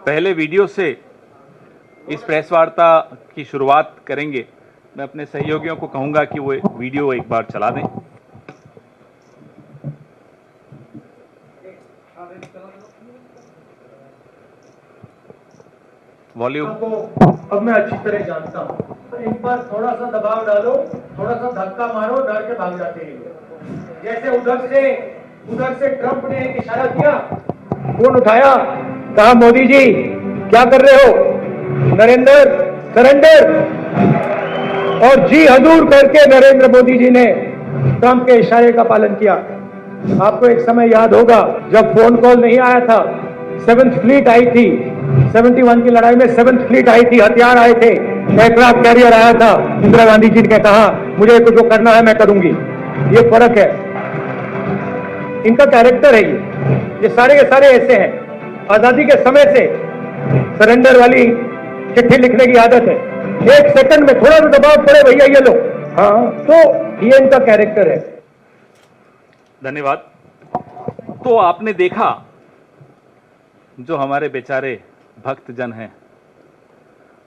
पहले वीडियो से इस प्रेस वार्ता की शुरुआत करेंगे। मैं अपने सहयोगियों को कहूंगा कि वो वीडियो एक बार चला दें। वॉल्यूम। अब मैं अच्छी तरह जानता हूँ। एक बार थोड़ा सा दबाव डालो, थोड़ा सा धक्का मारो, डर के भाग जाते हैं। जैसे उधर से ट्रंप ने एक इशारा किया, फोन उठाया, कहा मोदी जी क्या कर रहे हो? नरेंद्र सरेंडर। और जी हजूर करके नरेंद्र मोदी जी ने ट्रंप के इशारे का पालन किया। आपको एक समय याद होगा जब फोन कॉल नहीं आया था, 7th फ्लीट आई थी, 71 की लड़ाई में 7th फ्लीट आई थी, हथियार आए थे, एयरक्राफ्ट कैरियर आया था। इंदिरा गांधी जी ने कहा मुझे तो जो करना है मैं करूंगी। ये फर्क है, इनका कैरेक्टर है। ये सारे के सारे ऐसे हैं। आजादी के समय से सरेंडर वाली चिट्ठी लिखने की आदत है, 1 सेकंड में थोड़ा सा दबाव पड़े भैया ये लो। हाँ, तो ये इनका कैरेक्टर है। धन्यवाद। तो आपने देखा जो हमारे बेचारे भक्तजन हैं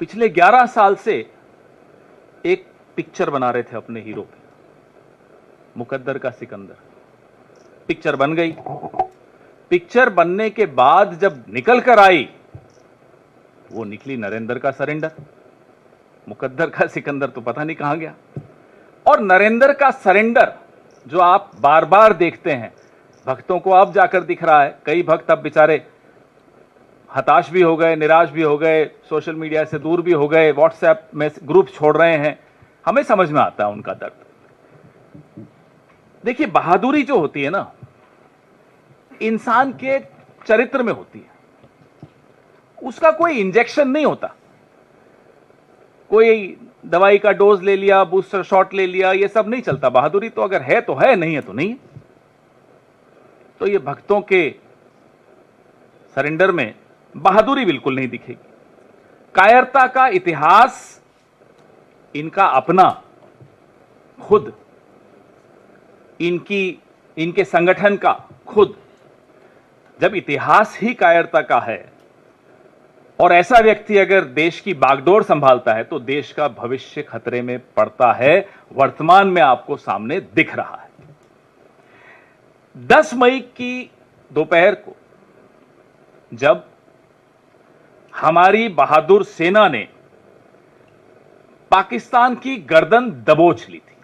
पिछले 11 साल से एक पिक्चर बना रहे थे अपने हीरो पे, मुकद्दर का सिकंदर। पिक्चर बन गई। पिक्चर बनने के बाद जब निकल कर आई वो निकली नरेंद्र का सरेंडर। मुकद्दर का सिकंदर तो पता नहीं कहां गया। और नरेंद्र का सरेंडर जो आप बार बार देखते हैं, भक्तों को अब जाकर दिख रहा है। कई भक्त अब बेचारे हताश भी हो गए, निराश भी हो गए, सोशल मीडिया से दूर भी हो गए, व्हाट्सएप में ग्रुप छोड़ रहे हैं। हमें समझ में आता है उनका दर्द। देखिए, बहादुरी जो होती है ना, इंसान के चरित्र में होती है। उसका कोई इंजेक्शन नहीं होता, कोई दवाई का डोज ले लिया, बूस्टर शॉट ले लिया, ये सब नहीं चलता। बहादुरी तो अगर है तो है, नहीं है तो नहीं है। तो ये भक्तों के सरेंडर में बहादुरी बिल्कुल नहीं दिखेगी। कायरता का इतिहास इनका अपना, खुद इनके संगठन का खुद। जब इतिहास ही कायरता का है और ऐसा व्यक्ति अगर देश की बागडोर संभालता है तो देश का भविष्य खतरे में पड़ता है। वर्तमान में आपको सामने दिख रहा है। 10 मई की दोपहर को जब हमारी बहादुर सेना ने पाकिस्तान की गर्दन दबोच ली थी,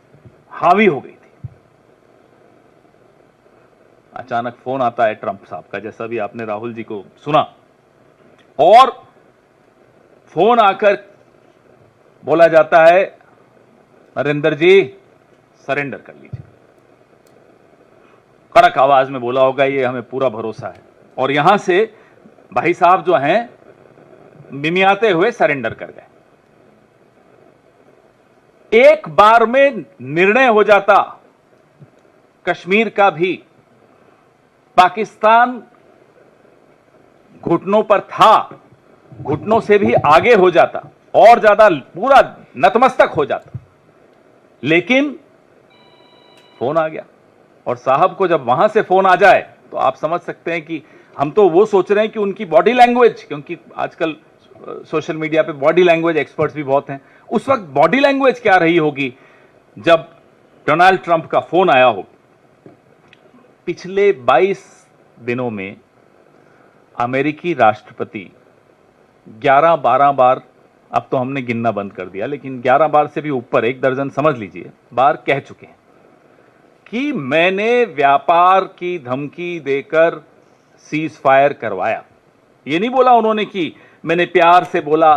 हावी हो गई थी, अचानक फोन आता है ट्रंप साहब का, जैसा भी आपने राहुल जी को सुना। और फोन आकर बोला जाता है, नरेंद्र जी सरेंडर कर लीजिए। कड़क आवाज में बोला होगा, ये हमें पूरा भरोसा है। और यहां से भाई साहब जो हैं मिमियाते हुए सरेंडर कर गए। एक बार में निर्णय हो जाता कश्मीर का भी। पाकिस्तान घुटनों पर था, घुटनों से भी आगे हो जाता और ज्यादा पूरा नतमस्तक हो जाता। लेकिन फोन आ गया। और साहब को जब वहां से फोन आ जाए तो आप समझ सकते हैं कि हम तो वो सोच रहे हैं कि उनकी बॉडी लैंग्वेज, क्योंकि आजकल सोशल मीडिया पे बॉडी लैंग्वेज एक्सपर्ट्स भी बहुत हैं, उस वक्त बॉडी लैंग्वेज क्या रही होगी जब डोनाल्ड ट्रंप का फोन आया हो। पिछले 22 दिनों में अमेरिकी राष्ट्रपति 11-12 बार, अब तो हमने गिनना बंद कर दिया, लेकिन 11 बार से भी ऊपर, 1 दर्जन समझ लीजिए बार कह चुके हैं कि मैंने व्यापार की धमकी देकर सीज फायर करवाया। ये नहीं बोला उन्होंने कि मैंने प्यार से बोला,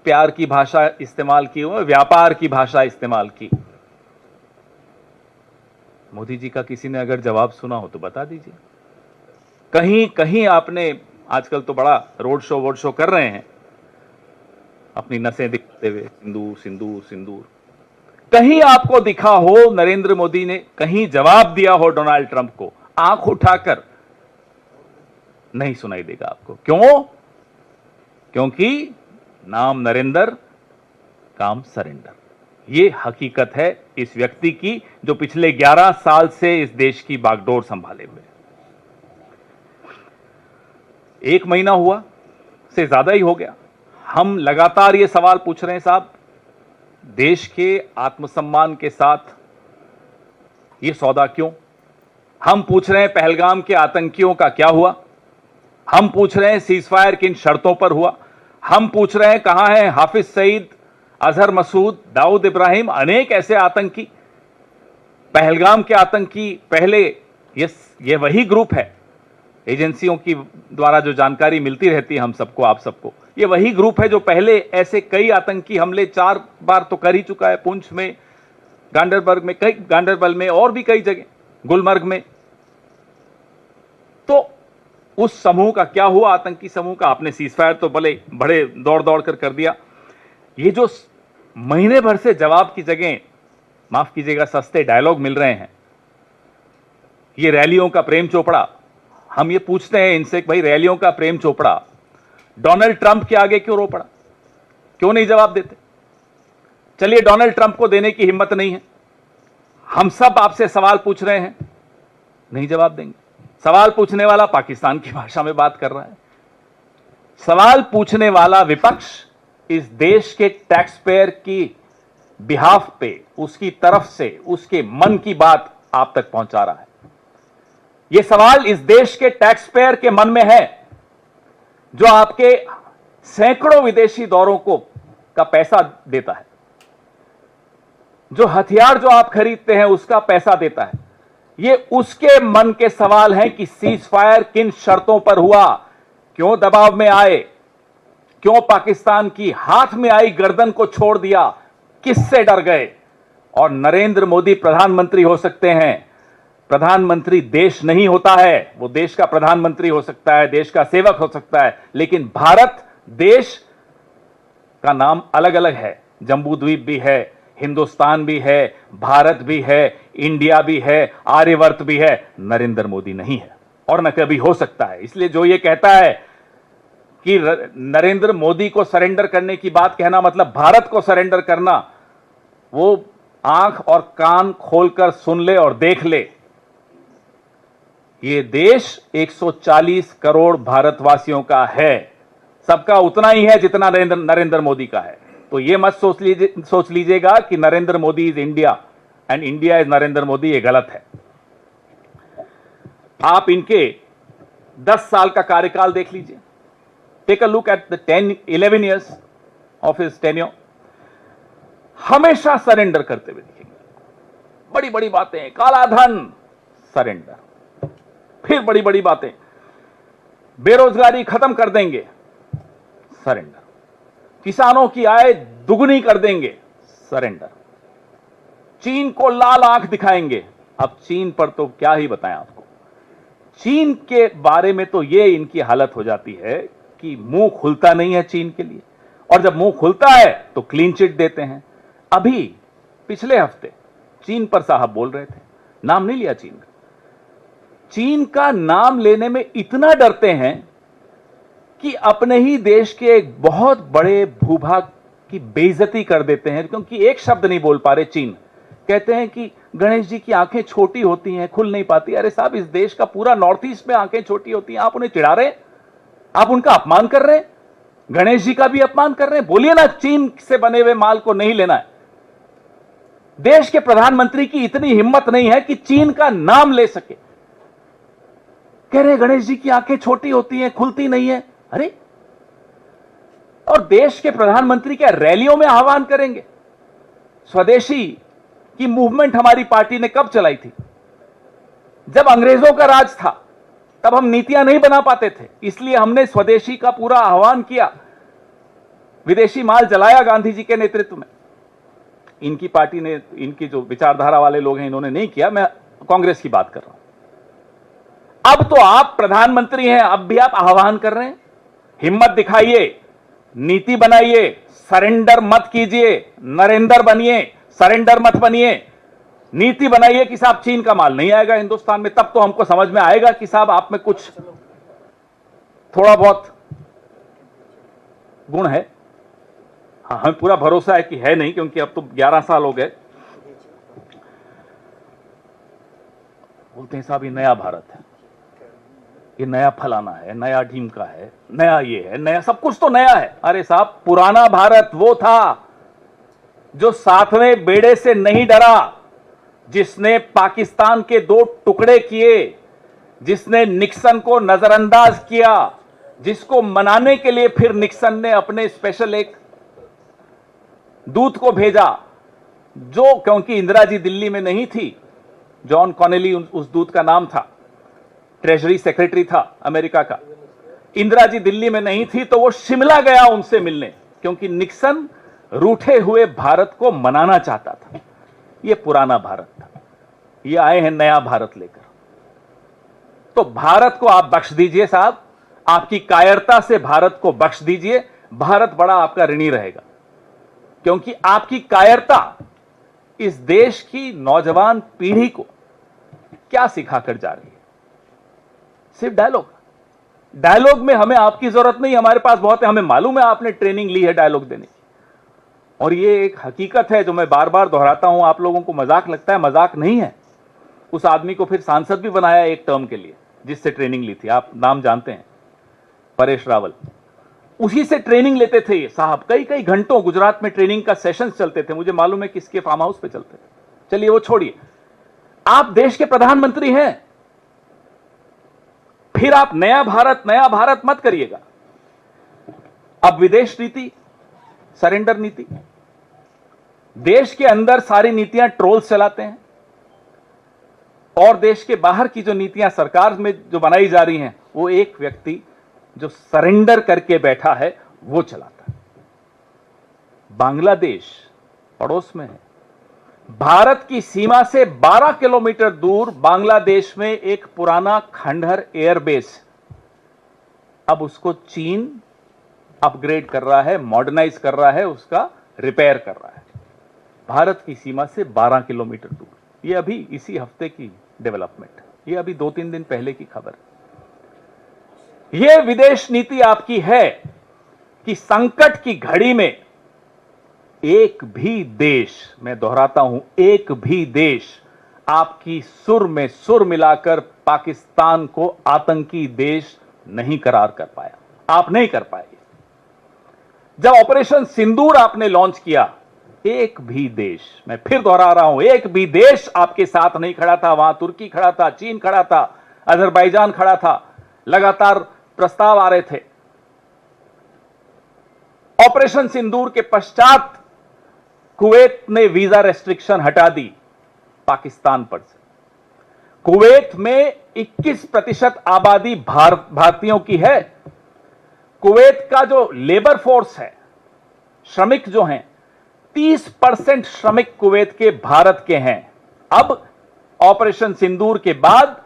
प्यार की भाषा इस्तेमाल की, व्यापार की भाषा इस्तेमाल की। मोदी जी का किसी ने अगर जवाब सुना हो तो बता दीजिए। कहीं कहीं आपने, आजकल तो बड़ा रोड शो कर रहे हैं, अपनी नसें दिखाते हुए सिंदूर सिंदूर सिंदूर, कहीं आपको दिखा हो नरेंद्र मोदी ने कहीं जवाब दिया हो डोनाल्ड ट्रंप को? आंख उठाकर नहीं सुनाई देगा आपको। क्यों? क्योंकि नाम नरेंद्र, काम सरेंडर। ये हकीकत है इस व्यक्ति की जो पिछले 11 साल से इस देश की बागडोर संभाले हुए। 1 महीना हुआ से ज्यादा ही हो गया, हम लगातार ये सवाल पूछ रहे हैं साहब, देश के आत्मसम्मान के साथ ये सौदा क्यों? हम पूछ रहे हैं पहलगाम के आतंकियों का क्या हुआ? हम पूछ रहे हैं सीजफायर किन शर्तों पर हुआ? हम पूछ रहे हैं कहां है हाफिज सईद, अजहर मसूद, दाऊद इब्राहिम, अनेक ऐसे आतंकी, पहलगाम के आतंकी पहले ये वही ग्रुप है, एजेंसियों की द्वारा जो जानकारी मिलती रहती है हम सबको, आप सबको, ये वही ग्रुप है जो पहले ऐसे कई आतंकी हमले 4 बार तो कर ही चुका है, पुंछ में, गांडरबल में और भी कई जगह, गुलमर्ग में। तो उस समूह का क्या हुआ? आतंकी समूह का आपने सीजफायर तो बड़े दौड़ दौड़ कर दिया। ये जो महीने भर से जवाब की जगह, माफ कीजिएगा, सस्ते डायलॉग मिल रहे हैं, ये रैलियों का प्रेम चोपड़ा, हम ये पूछते हैं इनसे कि भाई रैलियों का प्रेम चोपड़ा डोनाल्ड ट्रंप के आगे क्यों रो पड़ा? क्यों नहीं जवाब देते? चलिए, डोनाल्ड ट्रंप को देने की हिम्मत नहीं है, हम सब आपसे सवाल पूछ रहे हैं, नहीं जवाब देंगे। सवाल पूछने वाला पाकिस्तान की भाषा में बात कर रहा है, सवाल पूछने वाला विपक्ष इस देश के टैक्स पेयर की बिहाफ पे, उसकी तरफ से उसके मन की बात आप तक पहुंचा रहा है। यह सवाल इस देश के टैक्स पेयर के मन में है, जो आपके सैकड़ों विदेशी दौरों का पैसा देता है, जो हथियार जो आप खरीदते हैं उसका पैसा देता है। ये उसके मन के सवाल हैं कि सीज फायर किन शर्तों पर हुआ, क्यों दबाव में आए, क्यों पाकिस्तान की हाथ में आई गर्दन को छोड़ दिया, किससे डर गए? और नरेंद्र मोदी प्रधानमंत्री हो सकते हैं, प्रधानमंत्री देश नहीं होता है, वो देश का प्रधानमंत्री हो सकता है, देश का सेवक हो सकता है, लेकिन भारत देश का नाम अलग अलग है। जम्बू द्वीप भी है, हिंदुस्तान भी है, भारत भी है, इंडिया भी है, आर्यवर्त भी है, नरेंद्र मोदी नहीं है और न कभी हो सकता है। इसलिए जो ये कहता है कि नरेंद्र मोदी को सरेंडर करने की बात कहना मतलब भारत को सरेंडर करना, वो आंख और कान खोलकर सुन ले और देख ले। ये देश 140 करोड़ भारतवासियों का है, सबका उतना ही है जितना नरेंद्र मोदी का है। तो ये मत सोच लीजिएगा कि Narendra Modi is India and India is Narendra Modi, ये गलत है। आप इनके 10 साल का कार्यकाल देख लीजिए, take a look at the 11 years of his tenure. हमेशा सरेंडर करते हुए दिखेंगे, बड़ी बड़ी बातें, काला धन सरेंडर, फिर बड़ी बड़ी बातें, बेरोजगारी खत्म कर देंगे सरेंडर, किसानों की आय दुगुनी कर देंगे सरेंडर, चीन को लाल आंख दिखाएंगे। अब चीन पर तो क्या ही बताएं आपको, चीन के बारे में तो ये इनकी हालत हो जाती है कि मुंह खुलता नहीं है चीन के लिए, और जब मुंह खुलता है तो क्लीन चिट देते हैं। अभी पिछले हफ्ते चीन पर साहब बोल रहे थे, नाम नहीं लिया चीन का, चीन का नाम लेने में इतना डरते हैं कि अपने ही देश के एक बहुत बड़े भूभाग की बेइज्जती कर देते हैं, क्योंकि एक शब्द नहीं बोल पा रहे चीन। कहते हैं कि गणेश जी की आंखें छोटी होती हैं, खुल नहीं पाती। अरे साहब, इस देश का पूरा नॉर्थ ईस्ट में आंखें छोटी होती हैं, आप उन्हें चिढ़ा रहे हैं, आप उनका अपमान कर रहे हैं, गणेश जी का भी अपमान कर रहे हैं। बोलिए ना, चीन से बने हुए माल को नहीं लेना है। देश के प्रधानमंत्री की इतनी हिम्मत नहीं है कि चीन का नाम ले सके, कह रहे गणेश जी की आंखें छोटी होती हैं, खुलती नहीं है। अरे, और देश के प्रधानमंत्री क्या रैलियों में आह्वान करेंगे? स्वदेशी की मूवमेंट हमारी पार्टी ने कब चलाई थी? जब अंग्रेजों का राज था, तब हम नीतियां नहीं बना पाते थे, इसलिए हमने स्वदेशी का पूरा आह्वान किया, विदेशी माल जलाया गांधी जी के नेतृत्व में। इनकी पार्टी ने, इनकी जो विचारधारा वाले लोग हैं, इन्होंने नहीं किया। मैं कांग्रेस की बात कर रहा हूं। अब तो आप प्रधानमंत्री हैं, अब भी आप आह्वान कर रहे हैं। हिम्मत दिखाइए, नीति बनाइए, सरेंडर मत कीजिए, नरेंद्र बनिए, सरेंडर मत बनिए। नीति बनाइए कि साहब चीन का माल नहीं आएगा हिंदुस्तान में, तब तो हमको समझ में आएगा कि साहब आप में कुछ थोड़ा बहुत गुण है। हाँ, हमें पूरा भरोसा है कि है नहीं, क्योंकि अब तो 11 साल हो गए। बोलते हैं साहब ये नया भारत है, ये नया फलाना है, नया ढीमका है, नया ये है, नया सब कुछ तो नया है। अरे साहब, पुराना भारत वो था जो 7वें बेड़े से नहीं डरा, जिसने पाकिस्तान के 2 टुकड़े किए, जिसने निक्सन को नजरअंदाज किया, जिसको मनाने के लिए फिर निक्सन ने अपने स्पेशल एक दूत को भेजा, जो क्योंकि इंदिरा जी दिल्ली में नहीं थी, जॉन कॉनेली उस दूत का नाम था, ट्रेजरी सेक्रेटरी था अमेरिका का। इंदिरा जी दिल्ली में नहीं थी तो वो शिमला गया उनसे मिलने, क्योंकि निक्सन रूठे हुए भारत को मनाना चाहता था। ये पुराना भारत था, ये आए हैं नया भारत लेकर। तो भारत को आप बख्श दीजिए साहब, आपकी कायरता से भारत को बख्श दीजिए, भारत बड़ा आपका ऋणी रहेगा। क्योंकि आपकी कायरता इस देश की नौजवान पीढ़ी को क्या सिखाकर जा रही है? सिर्फ डायलॉग में हमें आपकी जरूरत नहीं, हमारे पास बहुत है। हमें मालूम है आपने ट्रेनिंग ली है डायलॉग देने की, और ये एक हकीकत है जो मैं बार बार दोहराता हूं। आप लोगों को मजाक लगता है, मजाक नहीं है। उस आदमी को फिर सांसद भी बनाया एक टर्म के लिए, जिससे ट्रेनिंग ली थी। आप नाम जानते हैं, परेश रावल। उसी से ट्रेनिंग लेते थे ये साहब, कई कई घंटों गुजरात में ट्रेनिंग का सेशंस चलते थे। मुझे मालूम है किसके फार्म हाउस पे चलते थे। चलिए वो छोड़िए, आप देश के प्रधानमंत्री हैं, फिर आप नया भारत मत करिएगा। अब विदेश नीति, सरेंडर नीति, देश के अंदर सारी नीतियां ट्रोल्स चलाते हैं, और देश के बाहर की जो नीतियां सरकार में जो बनाई जा रही हैं, वो एक व्यक्ति जो सरेंडर करके बैठा है वो चलाता है। बांग्लादेश पड़ोस में है, भारत की सीमा से 12 किलोमीटर दूर बांग्लादेश में एक पुराना खंडहर एयरबेस, अब उसको चीन अपग्रेड कर रहा है, मॉडर्नाइज कर रहा है, उसका रिपेयर कर रहा है, भारत की सीमा से 12 किलोमीटर दूर। ये अभी इसी हफ्ते की डेवलपमेंट, ये अभी 2-3 दिन पहले की खबर। यह विदेश नीति आपकी है कि संकट की घड़ी में एक भी देश, मैं दोहराता हूं, एक भी देश आपकी सुर में सुर मिलाकर पाकिस्तान को आतंकी देश नहीं करार कर पाया। आप नहीं कर पाए। जब ऑपरेशन सिंदूर आपने लॉन्च किया, एक भी देश, मैं फिर दोहरा रहा हूं, एक भी देश आपके साथ नहीं खड़ा था। वहां तुर्की खड़ा था, चीन खड़ा था, अजरबैजान खड़ा था, लगातार प्रस्ताव आ रहे थे। ऑपरेशन सिंदूर के पश्चात कुवैत ने वीजा रेस्ट्रिक्शन हटा दी पाकिस्तान पर से। कुवैत में 21% आबादी भारतीयों की है। कुवैत का जो लेबर फोर्स है, श्रमिक जो हैं, 30% श्रमिक कुवैत के भारत के हैं। अब ऑपरेशन सिंदूर के बाद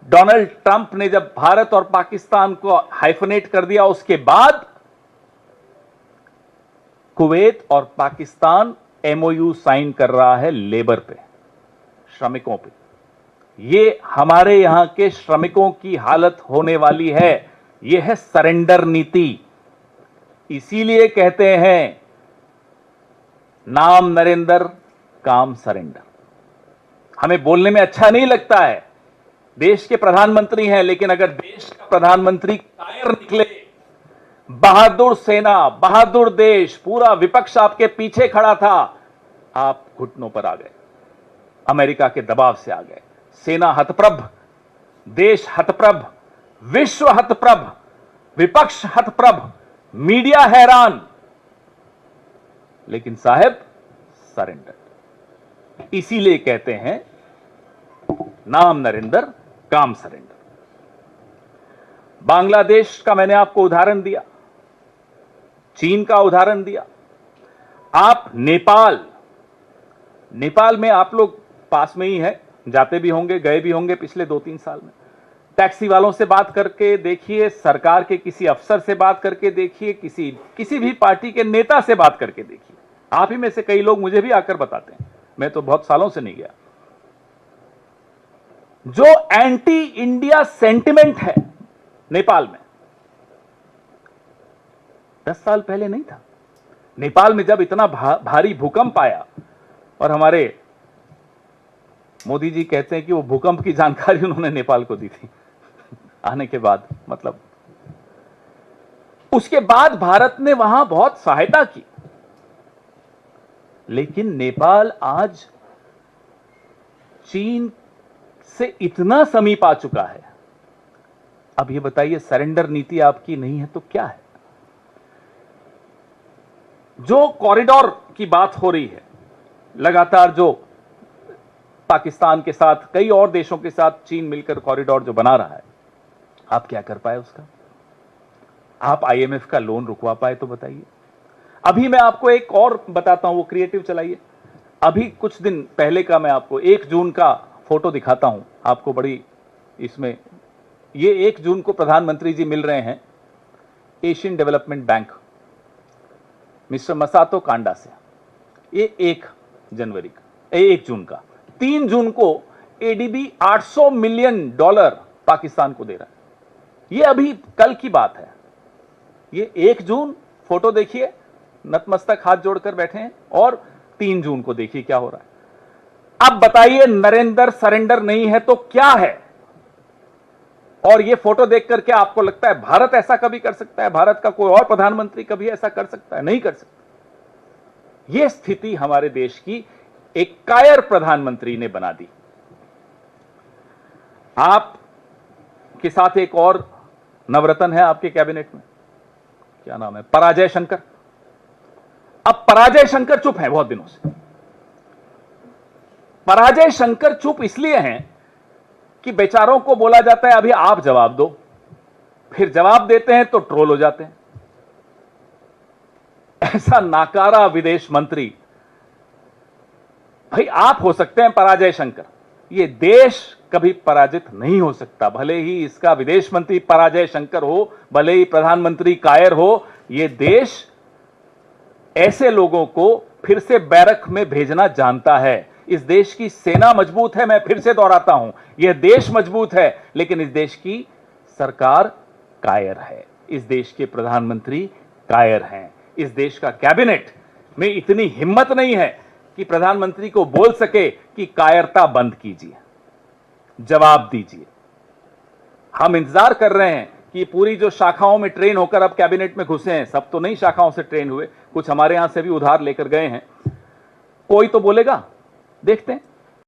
डोनाल्ड ट्रंप ने जब भारत और पाकिस्तान को हाइफनेट कर दिया, उसके बाद कुवैत और पाकिस्तान एमओयू साइन कर रहा है लेबर पे, श्रमिकों पे। ये हमारे यहां के श्रमिकों की हालत होने वाली है। यह है सरेंडर नीति। इसीलिए कहते हैं नाम नरेंद्र, काम सरेंडर। हमें बोलने में अच्छा नहीं लगता है, देश के प्रधानमंत्री हैं, लेकिन अगर देश का प्रधानमंत्री कायर निकले, बहादुर सेना, बहादुर देश, पूरा विपक्ष आपके पीछे खड़ा था, आप घुटनों पर आ गए, अमेरिका के दबाव से आ गए। सेना हतप्रभ, देश हतप्रभ, विश्व हतप्रभ, विपक्ष हतप्रभ, मीडिया हैरान, लेकिन साहब सरेंडर। इसीलिए कहते हैं नाम नरेंद्र, काम सरेंडर। बांग्लादेश का मैंने आपको उदाहरण दिया, चीन का उदाहरण दिया। आप नेपाल में आप लोग पास में ही है, जाते भी होंगे, गए भी होंगे पिछले 2-3 साल में। टैक्सी वालों से बात करके देखिए, सरकार के किसी अफसर से बात करके देखिए, किसी भी पार्टी के नेता से बात करके देखिए। आप ही में से कई लोग मुझे भी आकर बताते हैं, मैं तो बहुत सालों से नहीं गया। जो एंटी इंडिया सेंटिमेंट है नेपाल में, 10 साल पहले नहीं था। नेपाल में जब इतना भारी भूकंप आया, और हमारे मोदी जी कहते हैं कि वो भूकंप की जानकारी उन्होंने नेपाल को दी थी आने के बाद, मतलब उसके बाद भारत ने वहां बहुत सहायता की। लेकिन नेपाल आज चीन से इतना समीप आ चुका है। अब ये बताइए, सरेंडर नीति आपकी नहीं है तो क्या है? जो कॉरिडोर की बात हो रही है लगातार, जो पाकिस्तान के साथ, कई और देशों के साथ चीन मिलकर कॉरिडोर जो बना रहा है, आप क्या कर पाए उसका? आप आईएमएफ का लोन रुकवा पाए तो बताइए। अभी मैं आपको एक और बताता हूं, वो क्रिएटिव चलाइए। अभी कुछ दिन पहले का मैं आपको 1 जून का फोटो दिखाता हूं आपको, बड़ी इसमें, ये 1 जून को प्रधानमंत्री जी मिल रहे हैं Asian Development Bank mister Masato Kanda से। ये 1 जनवरी का, 1 जून का। 3 जून को एडीबी $800 मिलियन पाकिस्तान को दे रहा है। ये अभी कल की बात है। ये 1 जून फोटो देखिए, नतमस्तक हाथ जोड़कर बैठे हैं, और 3 जून को देखिए क्या हो रहा है। अब बताइए, नरेंद्र सरेंडर नहीं है तो क्या है? और ये फोटो देख करके आपको लगता है भारत ऐसा कभी कर सकता है? भारत का कोई और प्रधानमंत्री कभी ऐसा कर सकता है? नहीं कर सकता। यह स्थिति हमारे देश की एक कायर प्रधानमंत्री ने बना दी। आप के साथ एक और नवरत्न है आपके कैबिनेट में, क्या नाम है? पराजय शंकर। अब पराजय शंकर चुप है बहुत दिनों से। पराजय शंकर चुप इसलिए हैं कि बेचारों को बोला जाता है अभी आप जवाब दो, फिर जवाब देते हैं तो ट्रोल हो जाते हैं। ऐसा नाकारा विदेश मंत्री, भाई आप हो सकते हैं पराजय शंकर, ये देश कभी पराजित नहीं हो सकता। भले ही इसका विदेश मंत्री पराजय शंकर हो, भले ही प्रधानमंत्री कायर हो, ये देश ऐसे लोगों को फिर से बैरक में भेजना जानता है। इस देश की सेना मजबूत है, मैं फिर से दोहराता हूं, यह देश मजबूत है, लेकिन इस देश की सरकार कायर है, इस देश के प्रधानमंत्री कायर हैं, इस देश का कैबिनेट में इतनी हिम्मत नहीं है कि प्रधानमंत्री को बोल सके कि कायरता बंद कीजिए, जवाब दीजिए। हम इंतजार कर रहे हैं कि पूरी जो शाखाओं में ट्रेन होकर अब कैबिनेट में घुसे हैं, सब तो नहीं शाखाओं से ट्रेन हुए, कुछ हमारे यहां से भी उधार लेकर गए हैं, कोई तो बोलेगा, देखते हैं।